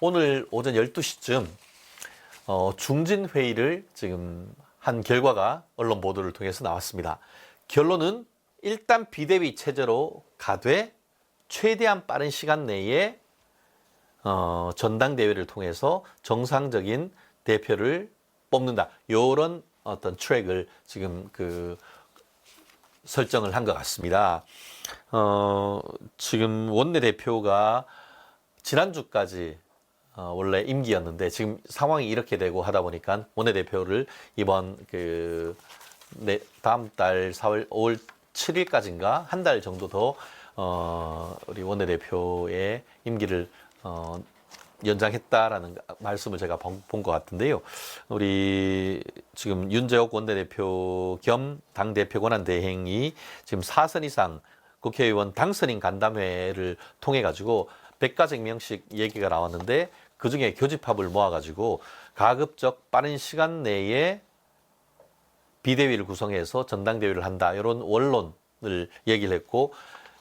오늘 오전 12시쯤 중진 회의를 지금 한 결과가 언론 보도를 통해서 나왔습니다. 결론은 일단 비대위 체제로 가되 최대한 빠른 시간 내에 전당대회를 통해서 정상적인 대표를 뽑는다. 이런 어떤 트랙을 지금 설정을 한 것 같습니다. 지금 원내대표가 지난주까지 원래 임기였는데 지금 상황이 이렇게 되고 하다 보니까 원내대표를 이번 다음 달 5월 7일까지인가 한 달 정도 더 우리 원내대표의 임기를 연장했다라는 말씀을 제가 본 것 같은데요. 우리 지금 윤재옥 원내대표 겸 당대표 권한대행이 지금 4선 이상 국회의원 당선인 간담회를 통해 가지고 100가지 명씩 얘기가 나왔는데 그중에 교집합을 모아가지고 가급적 빠른 시간 내에 비대위를 구성해서 전당대회를 한다. 이런 원론을 얘기를 했고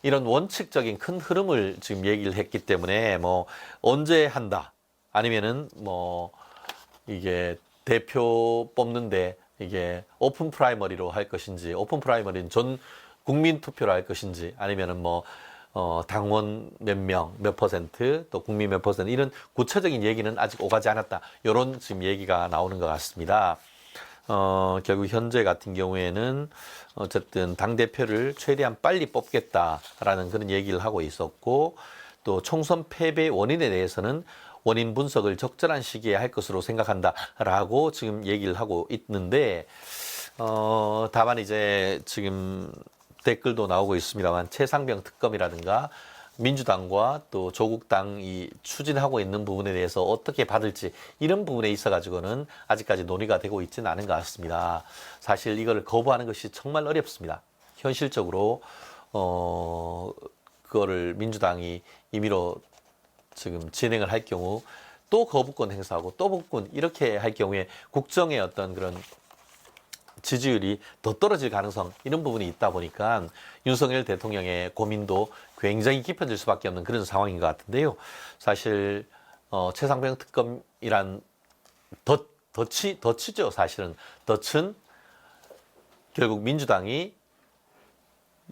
이런 원칙적인 큰 흐름을 지금 얘기를 했기 때문에 뭐 언제 한다 아니면은 뭐 이게 대표 뽑는데 이게 오픈 프라이머리로 할 것인지 오픈 프라이머리는 전 국민 투표로 할 것인지 아니면은 뭐 당원 몇 명, 몇 퍼센트, 또 국민 몇 퍼센트 이런 구체적인 얘기는 아직 오가지 않았다. 이런 지금 얘기가 나오는 것 같습니다. 결국 현재 같은 경우에는 어쨌든 당대표를 최대한 빨리 뽑겠다라는 그런 얘기를 하고 있었고 또 총선 패배 원인에 대해서는 원인 분석을 적절한 시기에 할 것으로 생각한다라고 지금 얘기를 하고 있는데 다만 이제 지금 댓글도 나오고 있습니다만 최상병 특검이라든가 민주당과 또 조국당이 추진하고 있는 부분에 대해서 어떻게 받을지 이런 부분에 있어 가지고는 아직까지 논의가 되고 있지는 않은 것 같습니다. 사실 이걸 거부하는 것이 정말 어렵습니다. 현실적으로 그거를 민주당이 임의로 지금 진행을 할 경우 또 거부권 행사하고 또 복권 이렇게 할 경우에 국정의 어떤 그런 지지율이 더 떨어질 가능성 이런 부분이 있다 보니까 윤석열 대통령의 고민도 굉장히 깊어질 수밖에 없는 그런 상황인 것 같은데요. 사실 최상병 특검이란 덫이죠. 사실은 덫은 결국 민주당이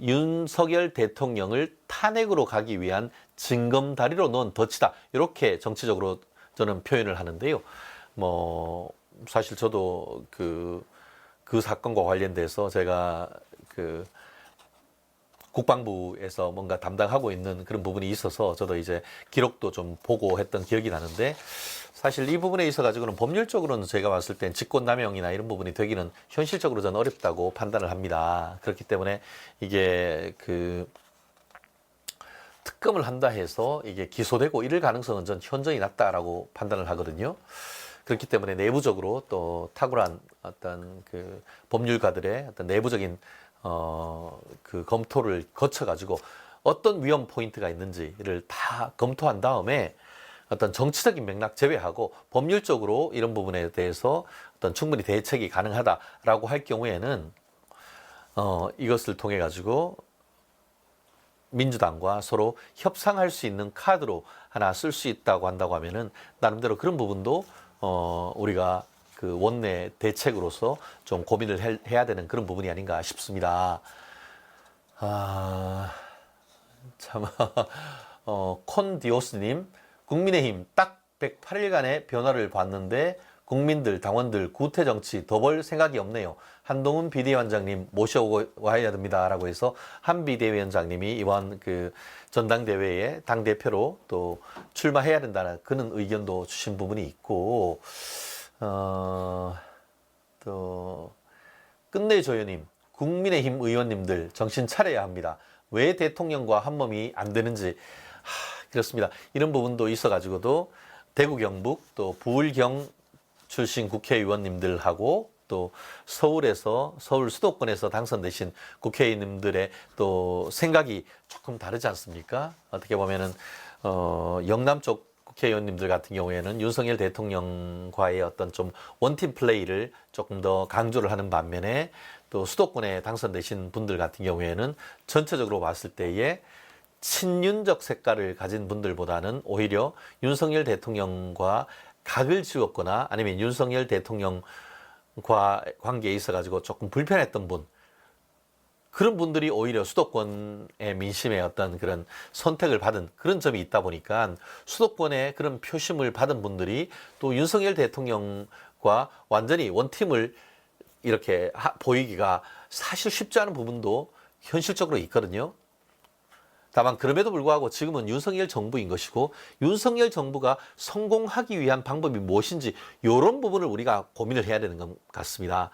윤석열 대통령을 탄핵으로 가기 위한 징검다리로 놓은 덫이다. 이렇게 정치적으로 저는 표현을 하는데요. 뭐 사실 저도 그 사건과 관련돼서 제가 국방부에서 뭔가 담당하고 있는 그런 부분이 있어서 저도 이제 기록도 좀 보고 했던 기억이 나는데 사실 이 부분에 있어 가지고는 법률적으로는 제가 봤을 땐 직권남용이나 이런 부분이 되기는 현실적으로 저는 어렵다고 판단을 합니다. 그렇기 때문에 이게 특검을 한다 해서 이게 기소되고 이럴 가능성은 전 현저히 낮다라고 판단을 하거든요. 그렇기 때문에 내부적으로 또 탁월한 어떤 법률가들의 어떤 내부적인 검토를 거쳐가지고 어떤 위험 포인트가 있는지를 다 검토한 다음에 어떤 정치적인 맥락 제외하고 법률적으로 이런 부분에 대해서 어떤 충분히 대책이 가능하다라고 할 경우에는 이것을 통해 가지고 민주당과 서로 협상할 수 있는 카드로 하나 쓸 수 있다고 한다고 하면은 나름대로 그런 부분도 우리가 원내 대책으로서 좀 고민을 해야 되는 그런 부분이 아닌가 싶습니다. 참, 콘디오스님, 국민의힘 딱 108일간의 변화를 봤는데 국민들, 당원들 구태 정치 더 볼 생각이 없네요. 한동훈 비대위원장님 모셔와야 됩니다라고 해서 한 비대위원장님이 이번 전당대회에 당대표로 또 출마해야 된다는 그런 의견도 주신 부분이 있고 또 끝내줘요님 국민의힘 의원님들 정신 차려야 합니다. 왜 대통령과 한몸이 안 되는지 그렇습니다. 이런 부분도 있어가지고도 대구 경북 또 부울경 출신 국회의원님들하고 또 서울 수도권에서 당선되신 국회의원님들의 또 생각이 조금 다르지 않습니까? 어떻게 보면은 영남 쪽 국회의원님들 같은 경우에는 윤석열 대통령과의 어떤 좀 원팀 플레이를 조금 더 강조를 하는 반면에 또 수도권에 당선되신 분들 같은 경우에는 전체적으로 봤을 때에 친윤적 색깔을 가진 분들보다는 오히려 윤석열 대통령과 각을 지웠거나 아니면 윤석열 대통령과 관계에 있어가지고 조금 불편했던 분, 그런 분들이 오히려 수도권의 민심의 어떤 그런 선택을 받은 그런 점이 있다 보니까 수도권의 그런 표심을 받은 분들이 또 윤석열 대통령과 완전히 원팀을 이렇게 보이기가 사실 쉽지 않은 부분도 현실적으로 있거든요. 다만 그럼에도 불구하고 지금은 윤석열 정부인 것이고 윤석열 정부가 성공하기 위한 방법이 무엇인지 이런 부분을 우리가 고민을 해야 되는 것 같습니다.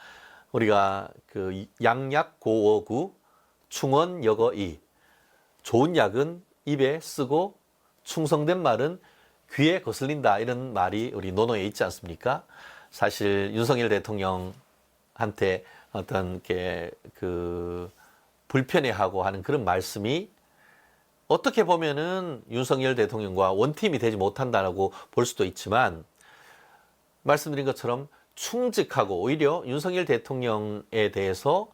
우리가 그 양약 고어구 충언 여거이, 좋은 약은 입에 쓰고 충성된 말은 귀에 거슬린다, 이런 말이 우리 논어에 있지 않습니까? 사실 윤석열 대통령한테 어떤 그 불편해하고 하는 그런 말씀이 어떻게 보면은 윤석열 대통령과 원팀이 되지 못한다라고 볼 수도 있지만, 말씀드린 것처럼 충직하고 오히려 윤석열 대통령에 대해서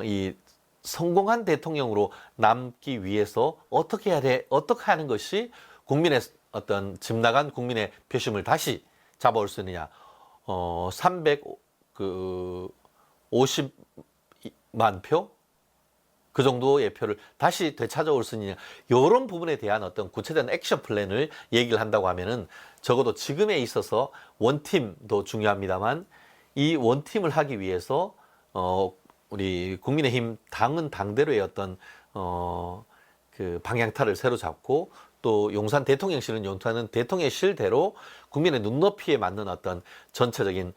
이 성공한 대통령으로 남기 위해서 어떻게 해야 돼? 어떻게 하는 것이 국민의 어떤 집 나간 국민의 표심을 다시 잡아올 수 있느냐? 350만 표? 그 정도의 표를 다시 되찾아올 수 있느냐, 이런 부분에 대한 어떤 구체적인 액션 플랜을 얘기를 한다고 하면은 적어도 지금에 있어서 원팀도 중요합니다만 이 원팀을 하기 위해서 우리 국민의힘 당은 당대로의 어떤 그 방향타를 새로 잡고 또 용산 대통령실은 용산은 대통령실대로 국민의 눈높이에 맞는 어떤 전체적인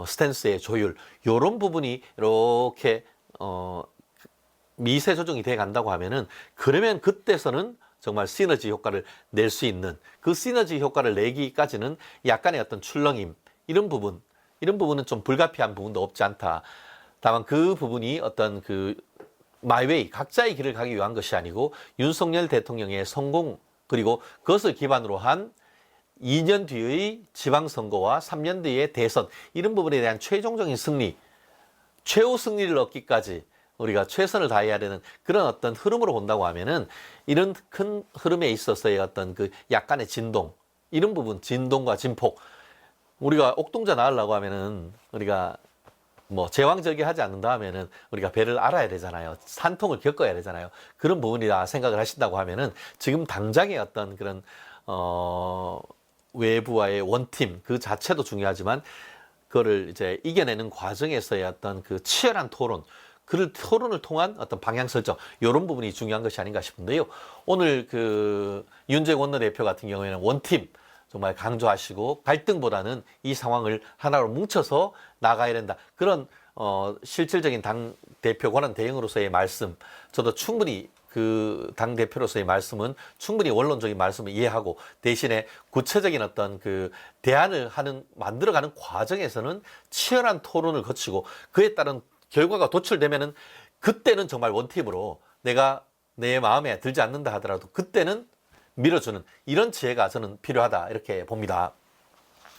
스탠스의 조율, 이런 부분이 이렇게 미세 조정이 돼 간다고 하면은, 그러면 그때서는 정말 시너지 효과를 낼 수 있는, 그 시너지 효과를 내기까지는 약간의 어떤 출렁임, 이런 부분은 좀 불가피한 부분도 없지 않다. 다만 그 부분이 어떤 그 마이웨이, 각자의 길을 가기 위한 것이 아니고 윤석열 대통령의 성공, 그리고 그것을 기반으로 한 2년 뒤의 지방선거와 3년 뒤의 대선, 이런 부분에 대한 최종적인 승리, 최후 승리를 얻기까지 우리가 최선을 다해야 되는 그런 어떤 흐름으로 본다고 하면은, 이런 큰 흐름에 있어서의 어떤 그 약간의 진동, 이런 부분, 진동과 진폭, 우리가 옥동자 나으려고 하면은 우리가 뭐 제왕절개하지 않는다 하면은 우리가 배를 알아야 되잖아요. 산통을 겪어야 되잖아요. 그런 부분이다 생각을 하신다고 하면은, 지금 당장의 어떤 그런 외부와의 원팀 그 자체도 중요하지만 그거를 이제 이겨내는 과정에서의 어떤 그 치열한 토론, 그 토론을 통한 어떤 방향 설정, 이런 부분이 중요한 것이 아닌가 싶은데요. 오늘 그 윤재욱 원내대표 같은 경우에는 원팀 정말 강조하시고 갈등보다는 이 상황을 하나로 뭉쳐서 나가야 된다, 그런 실질적인 당 대표 권한 대행으로서의 말씀, 저도 충분히 그 당 대표로서의 말씀은 충분히 원론적인 말씀을 이해하고, 대신에 구체적인 어떤 그 대안을 만들어가는 과정에서는 치열한 토론을 거치고 그에 따른 결과가 도출되면은, 그때는 정말 원팀으로 내가 내 마음에 들지 않는다 하더라도 그때는 밀어주는 이런 지혜가 저는 필요하다, 이렇게 봅니다.